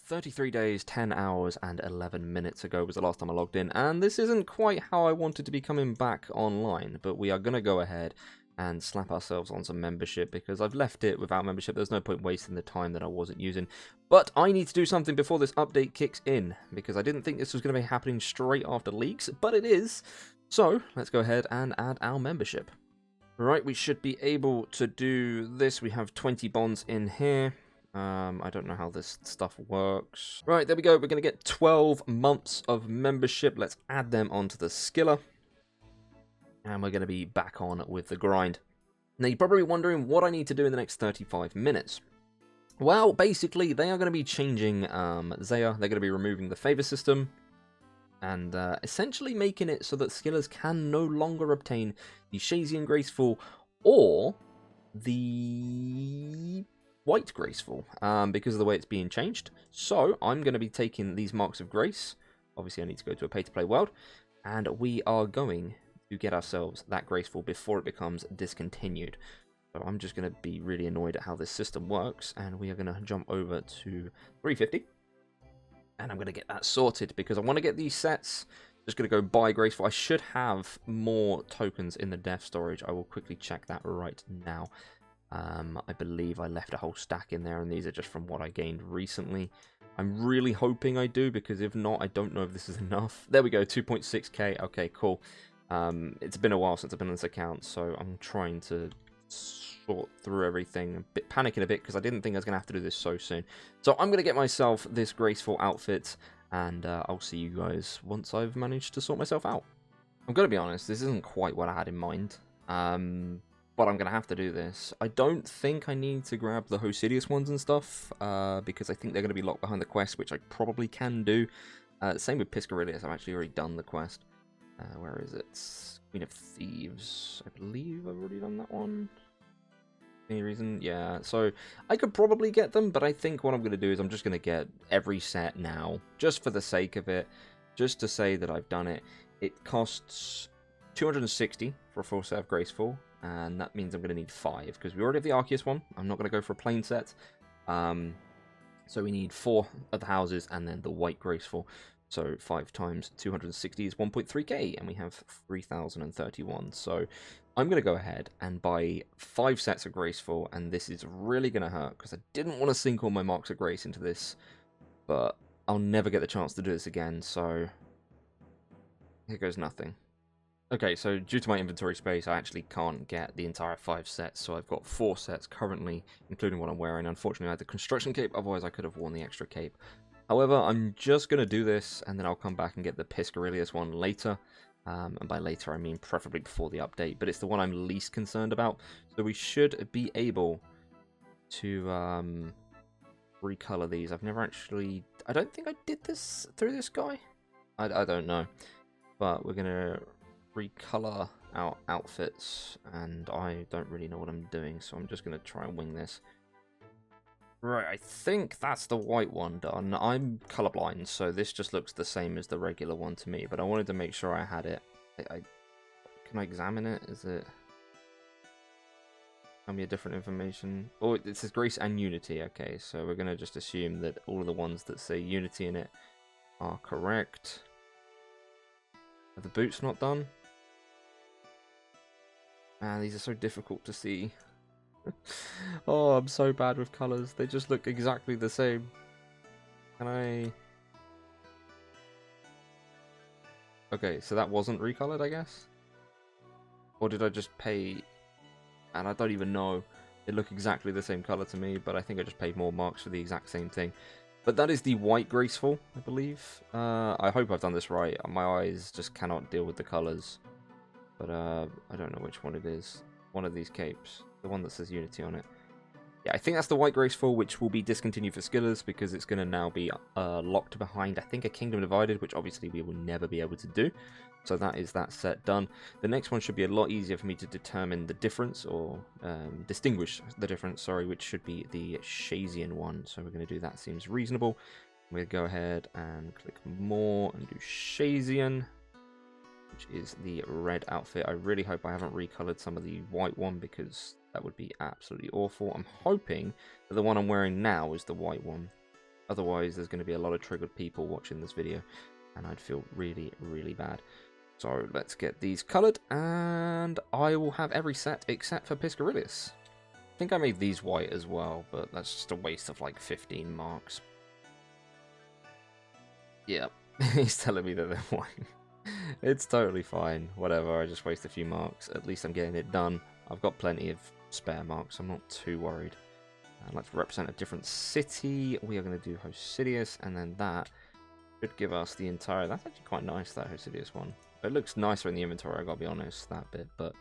33 days, 10 hours, and 11 minutes ago was the last time I logged in, and this isn't quite how I wanted to be coming back online, but we are going to go ahead and slap ourselves on some membership, because I've left it without membership. There's no point wasting the time that I wasn't using, but I need to do something before this update kicks in, because I didn't think this was going to be happening straight after leaks, but it is. So, let's go ahead and add our membership. Right, we should be able to do this. We have 20 bonds in here. I don't know how this stuff works. Right, there we go. We're going to get 12 months of membership. Let's add them onto the skiller. And we're going to be back on with the grind. Now, you're probably wondering what I need to do in the next 35 minutes. Well, basically, they are going to be changing Zaya. They're going to be removing the favor system. And essentially making it so that skillers can no longer obtain the Shazian Graceful or the White Graceful because of the way it's being changed. So I'm going to be taking these Marks of Grace. Obviously, I need to go to a pay-to-play world. And we are going to get ourselves that Graceful before it becomes discontinued. So I'm just going to be really annoyed at how this system works. And we are going to jump over to 350. And I'm going to get that sorted because I want to get these sets. Just going to go buy Graceful. I should have more tokens in the def storage. I will quickly check that right now. I believe I left a whole stack in there, and these are just from what I gained recently. I'm really hoping I do, because if not, I don't know if this is enough. There we go, 2.6k. Okay, cool. It's been a while since I've been on this account, so I'm trying to sort through everything. Panicking a bit because I didn't think I was going to have to do this so soon. So I'm going to get myself this Graceful outfit, and I'll see you guys once I've managed to sort myself out. I'm going to be honest, this isn't quite what I had in mind. But I'm going to have to do this. I don't think I need to grab the Overzeahlous ones and stuff, because I think they're going to be locked behind the quest, which I probably can do. Same with Frogadiers, I've actually already done the quest. Where is it? Queen of Thieves. I believe I've already done that one. Any reason? Yeah, so I could probably get them, but I think what I'm going to do is I'm just going to get every set now, just for the sake of it, just to say that I've done it. It costs 260 for a full set of Graceful, and that means I'm going to need 5, because we already have the Arceus one. I'm not going to go for a plain set. So we need 4 of the houses, and then the White Graceful. So 5 times 260 is 1.3k, and we have 3,031. So I'm going to go ahead and buy 5 sets of Graceful, and this is really going to hurt, because I didn't want to sink all my Marks of Grace into this, but I'll never get the chance to do this again, so here goes nothing. Okay, so due to my inventory space, I actually can't get the entire 5 sets, so I've got 4 sets currently, including what I'm wearing. Unfortunately, I had the construction cape, otherwise I could have worn the extra cape. However, I'm just going to do this, and then I'll come back and get the Frogadiers one later. And by later, I mean preferably before the update, but it's the one I'm least concerned about. So we should be able to recolor these. I've never actually... I don't think I did this through this guy. I don't know. But we're going to recolor our outfits, and I don't really know what I'm doing, so I'm just going to try and wing this. Right, I think that's the white one done. I'm colorblind, so this just looks the same as the regular one to me, but I wanted to make sure I had it. Can I examine it? Is it... Tell me a different information. Oh, it says Grace and Unity. Okay, so we're going to just assume that all of the ones that say Unity in it are correct. Are the boots not done? Man, these are so difficult to see. Oh, I'm so bad with colours. They just look exactly the same. Can I... Okay, so that wasn't recolored, I guess? Or did I just pay... And I don't even know. They look exactly the same colour to me, but I think I just paid more marks for the exact same thing. But that is the White Graceful, I believe. I hope I've done this right. My eyes just cannot deal with the colours. But I don't know which one it is. One of these capes. The one that says Unity on it. Yeah, I think that's the White Graceful, which will be discontinued for skillers, because it's going to now be locked behind, I think, a Kingdom Divided, which obviously we will never be able to do. So that is that set done. The next one should be a lot easier for me to determine the difference, or distinguish the difference, sorry, which should be the Shazian one. So we're going to do that, seems reasonable. We'll go ahead and click more and do Shazian, which is the red outfit. I really hope I haven't recolored some of the white one, because that would be absolutely awful. I'm hoping that the one I'm wearing now is the white one. Otherwise, there's going to be a lot of triggered people watching this video, and I'd feel really, really bad. So let's get these coloured, and I will have every set except for Piscarillius. I think I made these white as well, but that's just a waste of like 15 marks. Yeah, he's telling me that they're white. It's totally fine. Whatever, I just waste a few marks. At least I'm getting it done. I've got plenty of spare marks. I'm not too worried. Let's represent a different city. We are going to do Hosidius, and then that should give us the entire... That's actually quite nice, that Hosidius one. It looks nicer in the inventory, I gotta be honest, that bit, but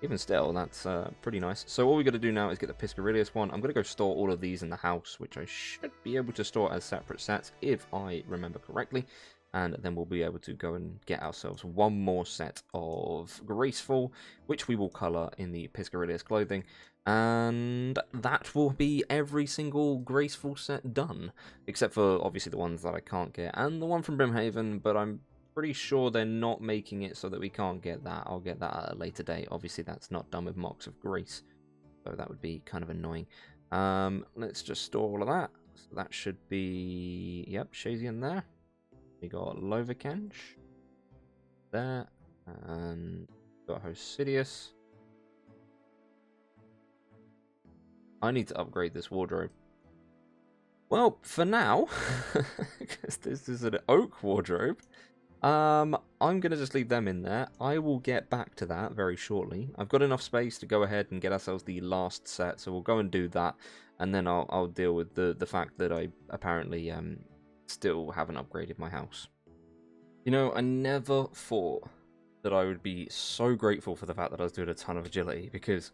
even still, that's pretty nice. So all we gotta do now is get the Piscarillius one. I'm gonna go store all of these in the house, which I should be able to store as separate sets, if I remember correctly. And then we'll be able to go and get ourselves one more set of Graceful, which we will colour in the Piscarillius clothing. And that will be every single Graceful set done, except for obviously the ones that I can't get, and the one from Brimhaven, but I'm pretty sure they're not making it so that we can't get that. I'll get that at a later date. Obviously, that's not done with Marks of Grace, so that would be kind of annoying. Let's just store all of that. So that should be... Yep, Shazian there. We got Lovikenge there, and got Hosidius. I need to upgrade this wardrobe. Well, for now, because this is an oak wardrobe, I'm going to just leave them in there. I will get back to that very shortly. I've got enough space to go ahead and get ourselves the last set, so we'll go and do that, and then I'll deal with the fact that I apparently still haven't upgraded my house. You know, I never thought that I would be so grateful for the fact that I was doing a ton of agility, because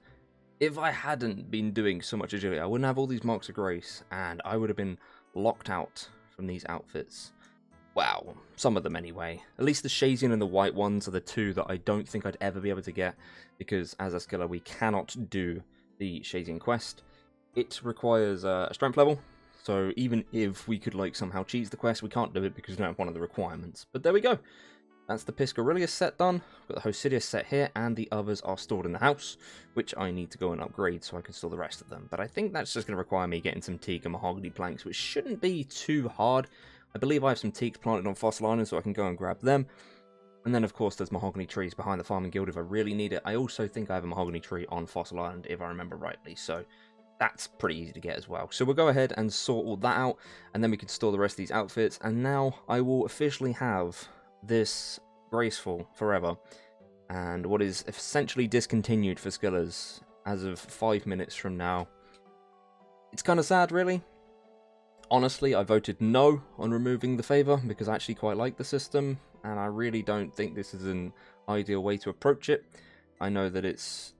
if I hadn't been doing so much agility, I wouldn't have all these Marks of Grace, and I would have been locked out from these outfits. Wow, some of them anyway. At least the Shazian and the white ones are the two that I don't think I'd ever be able to get, because as a skiller we cannot do the Shazian quest. It requires a strength level, so even if we could like somehow cheese the quest, we can't do it because we don't have one of the requirements. But there we go. That's the Piscarillius set done. Got the Hosidius set here, and the others are stored in the house, which I need to go and upgrade so I can store the rest of them. But I think that's just going to require me getting some teak and mahogany planks, which shouldn't be too hard. I believe I have some teaks planted on Fossil Island, so I can go and grab them. And then, of course, there's mahogany trees behind the Farming Guild if I really need it. I also think I have a mahogany tree on Fossil Island, if I remember rightly, so that's pretty easy to get as well. So we'll go ahead and sort all that out, and then we can store the rest of these outfits. And now I will officially have this Graceful forever, and what is essentially discontinued for skillers as of 5 minutes from now. It's kind of sad, really. Honestly, I voted no on removing the favour because I actually quite like the system, and I really don't think this is an ideal way to approach it. I know that it's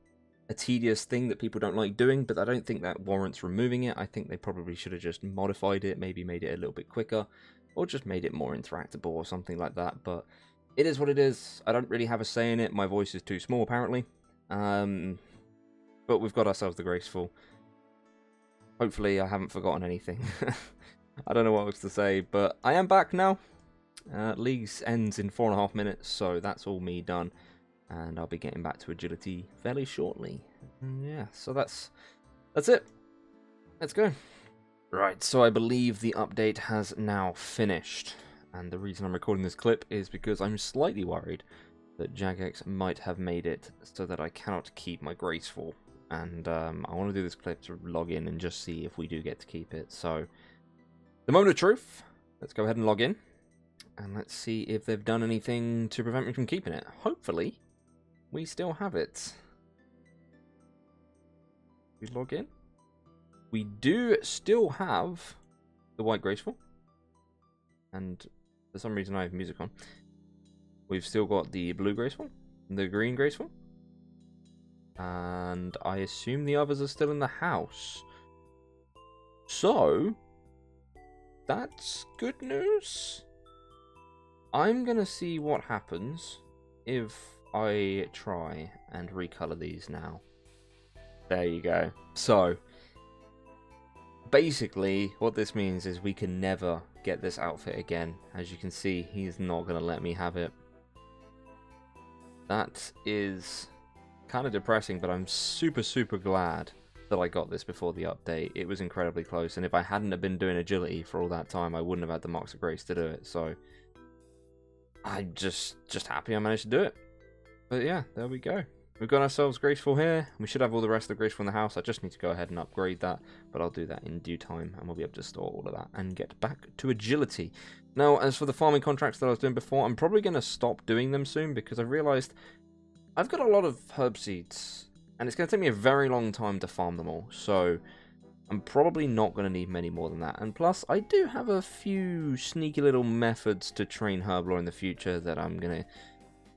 a tedious thing that people don't like doing, but I don't think that warrants removing it. I think they probably should have just modified it, maybe made it a little bit quicker, or just made it more interactable or something like that, but it is what it is. I don't really have a say in it. My voice is too small, apparently. But we've got ourselves the Graceful. Hopefully I haven't forgotten anything. I don't know what else to say, but I am back now. Leagues ends in 4.5 minutes, so that's all me done. And I'll be getting back to agility fairly shortly. Yeah, so that's it. Let's go. Right, so I believe the update has now finished. And the reason I'm recording this clip is because I'm slightly worried that Jagex might have made it so that I cannot keep my Graceful. And I want to do this clip to log in and just see if we do get to keep it. So, the moment of truth. Let's go ahead and log in. And let's see if they've done anything to prevent me from keeping it. Hopefully, we still have it. We log in. We do still have the white Graceful. And for some reason I have music on. We've still got the blue Graceful, the green Graceful, and I assume the others are still in the house. So, that's good news. I'm gonna see what happens if I try and recolor these now. There you go. So, basically, what this means is we can never get this outfit again. As you can see, he's not going to let me have it. That is kind of depressing, but I'm super glad that I got this before the update. It was incredibly close, and if I hadn't have been doing agility for all that time, I wouldn't have had the Marks of Grace to do it. So I'm just happy I managed to do it. But yeah, there we go. We've got ourselves Graceful here. We should have all the rest of the Graceful in the house. I just need to go ahead and upgrade that, but I'll do that in due time, and we'll be able to store all of that and get back to agility. Now, as for the farming contracts that I was doing before, I'm probably going to stop doing them soon because I've realised I've got a lot of herb seeds, and it's going to take me a very long time to farm them all. So I'm probably not going to need many more than that. And plus, I do have a few sneaky little methods to train herblore in the future that I'm going to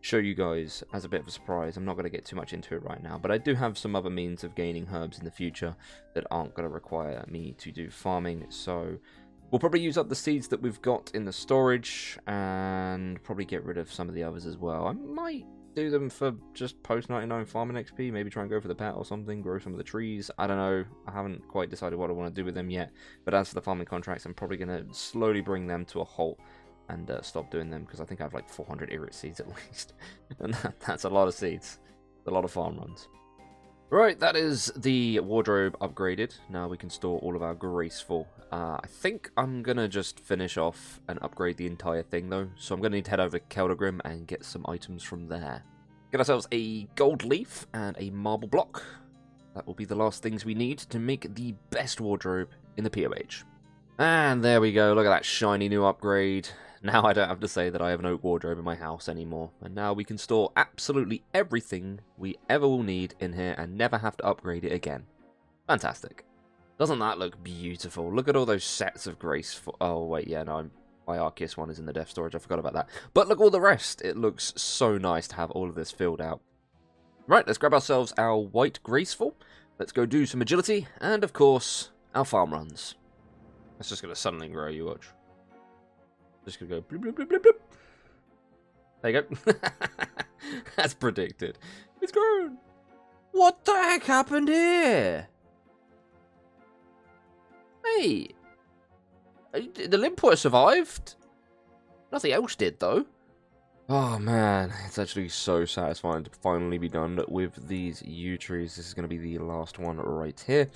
show you guys as a bit of a surprise. I'm not going to get too much into it right now, but I do have some other means of gaining herbs in the future that aren't going to require me to do farming. So we'll probably use up the seeds that we've got in the storage and probably get rid of some of the others as well. I might do them for just post 99 farming XP, maybe try and go for the pet or something, grow some of the trees. I don't know, I haven't quite decided what I want to do with them yet, but as for the farming contracts, I'm probably going to slowly bring them to a halt and stop doing them, because I think I have like 400 Irit seeds at least, and that's a lot of seeds, a lot of farm runs. Right, that is the wardrobe upgraded. Now we can store all of our Graceful. I think I'm going to just finish off and upgrade the entire thing though, so I'm going to need to head over to Keldagrim and get some items from there. Get ourselves a gold leaf and a marble block. That will be the last things we need to make the best wardrobe in the POH. And there we go, look at that shiny new upgrade. Now I don't have to say that I have an oak wardrobe in my house anymore. And now we can store absolutely everything we ever will need in here and never have to upgrade it again. Fantastic. Doesn't that look beautiful? Look at all those sets of Graceful. Oh, wait, yeah, no, my Arceus one is in the dev storage. I forgot about that. But look at all the rest. It looks so nice to have all of this filled out. Right, let's grab ourselves our white Graceful. Let's go do some agility. And, of course, our farm runs. It's just going to suddenly grow, you watch. Just going to go bloop, bloop, bloop, bloop, bloop. There you go. As predicted. It's grown. What the heck happened here? Hey. The Limpoy survived. Nothing else did, though. Oh, man. It's actually so satisfying to finally be done with these yew trees. This is going to be the last one right here.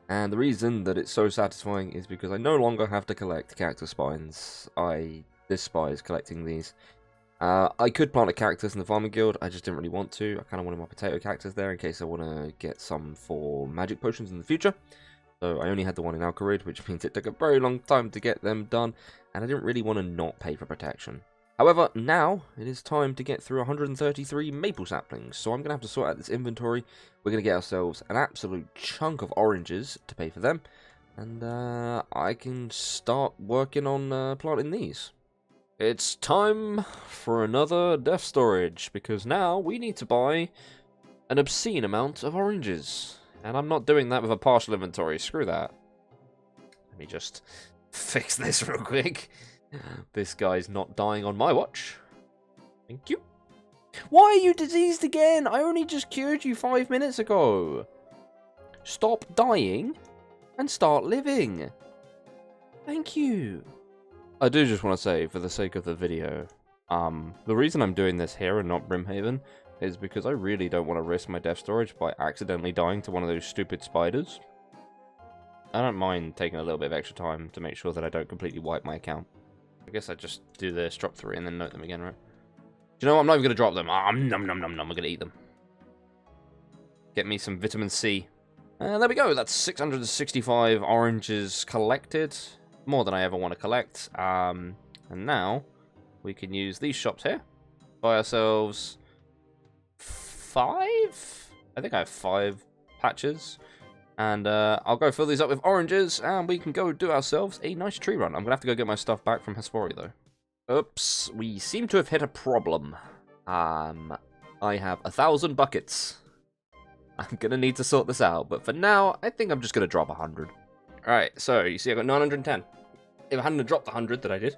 And the reason that it's so satisfying is because I no longer have to collect cactus spines. I despise collecting these. I could plant a cactus in the farming guild, I just didn't really want to. I kind of wanted my potato cactus there in case I want to get some for magic potions in the future. So I only had the one in Alcarid, which means it took a very long time to get them done, and I didn't really want to not pay for protection. However, now it is time to get through 133 maple saplings, so I'm going to have to sort out this inventory. We're going to get ourselves an absolute chunk of oranges to pay for them, and I can start working on planting these. It's time for another dev storage, because now we need to buy an obscene amount of oranges, and I'm not doing that with a partial inventory, screw that. Let me just fix this real quick. This guy's not dying on my watch. Thank you. Why are you diseased again? I only just cured you 5 minutes ago. Stop dying and start living. Thank you. I do just want to say, for the sake of the video, the reason I'm doing this here and not Brimhaven is because I really don't want to risk my dev storage by accidentally dying to one of those stupid spiders. I don't mind taking a little bit of extra time to make sure that I don't completely wipe my account. I guess I just do this, drop 3, and then note them again, right? Do you know what? I'm not even going to drop them. Nom, nom, nom, nom. I'm going to eat them. Get me some vitamin C. And there we go. That's 665 oranges collected. More than I ever want to collect. And now we can use these shops here. Buy ourselves 5? I think I have 5 patches. And I'll go fill these up with oranges, and we can go do ourselves a nice tree run. I'm going to have to go get my stuff back from Hespori, though. Oops, we seem to have hit a problem. I have 1,000 buckets. I'm going to need to sort this out, but for now, I think I'm just going to drop 100. Alright, so you see I got 910. If I hadn't dropped the 100 that I did,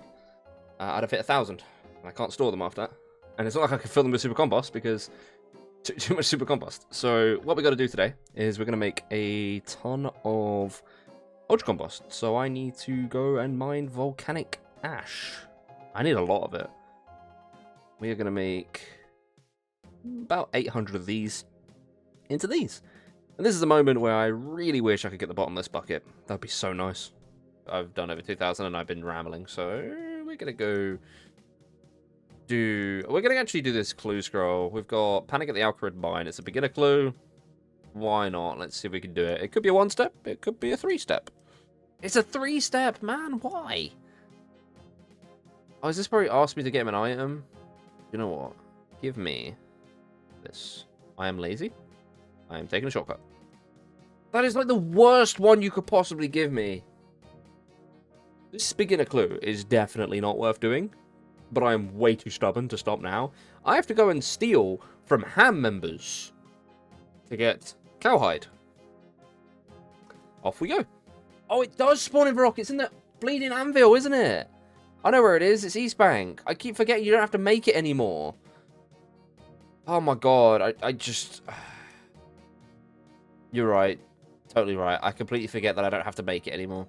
I'd have hit 1,000. And I can't store them after that. And it's not like I can fill them with super compost, because too much super compost. So what we got to do today is we're going to make a ton of ultra compost. So I need to go and mine volcanic ash. I need a lot of it. We are going to make about 800 of these into these. And And this is a moment where I really wish I could get the bottomless bucket. That'd be so nice. I've done over 2,000 and I've been rambling, so we're gonna go do... We're gonna actually do this clue scroll. We've got Panic at the Alcarid Mine. It's a beginner clue. Why not? Let's see if we can do it. It could be a 1-step. It could be a 3-step. It's a 3-step, man. Why? Oh, is this probably asked me to get him an item? You know what? Give me this. I am lazy. I am taking a shortcut. That is like the worst one you could possibly give me. This beginner clue is definitely not worth doing, but I am way too stubborn to stop now. I have to go and steal from ham members to get cowhide. Off we go. Oh, it does spawn in rock. It's in the bleeding anvil, isn't it? I know where it is. It's East Bank. I keep forgetting you don't have to make it anymore. Oh my god. I just... You're right. Totally right. I completely forget that I don't have to make it anymore.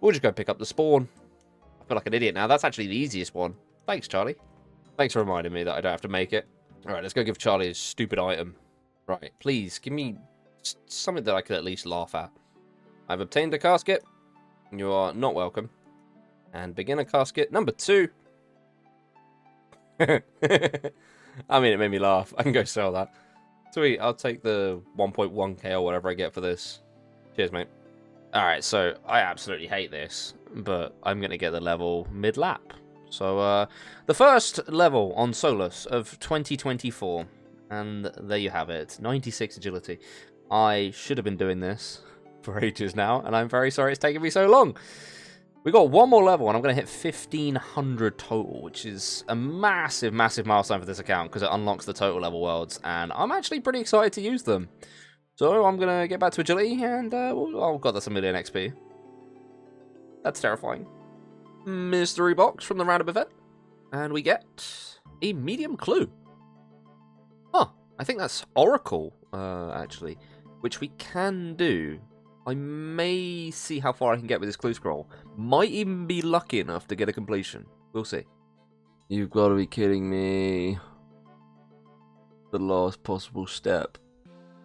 We'll just go pick up the spawn. I feel like an idiot now. That's actually the easiest one. Thanks, Charlie. Thanks for reminding me that I don't have to make it. Alright, let's go give Charlie his stupid item. Right, please, give me something that I could at least laugh at. I've obtained a casket. You are not welcome. And beginner casket number 2. I mean, it made me laugh. I can go sell that. Sweet, I'll take the 1.1k or whatever I get for this. Cheers, mate. Alright, so I absolutely hate this, but I'm going to get the level mid-lap. So, the first level on Solus of 2024. And there you have it, 96 agility. I should have been doing this for ages now, and I'm very sorry it's taken me so long. We got one more level, and I'm going to hit 1,500 total, which is a massive, massive milestone for this account, because it unlocks the total level worlds, and I'm actually pretty excited to use them. So I'm going to get back to agility, and oh god, that's a million XP. That's terrifying. Mystery box from the random event, and we get a medium clue. Huh, I think that's Oracle, actually, which we can do. I may see how far I can get with this clue scroll. Might even be lucky enough to get a completion. We'll see. You've got to be kidding me. The last possible step.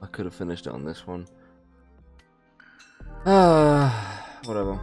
I could have finished it on this one. Whatever.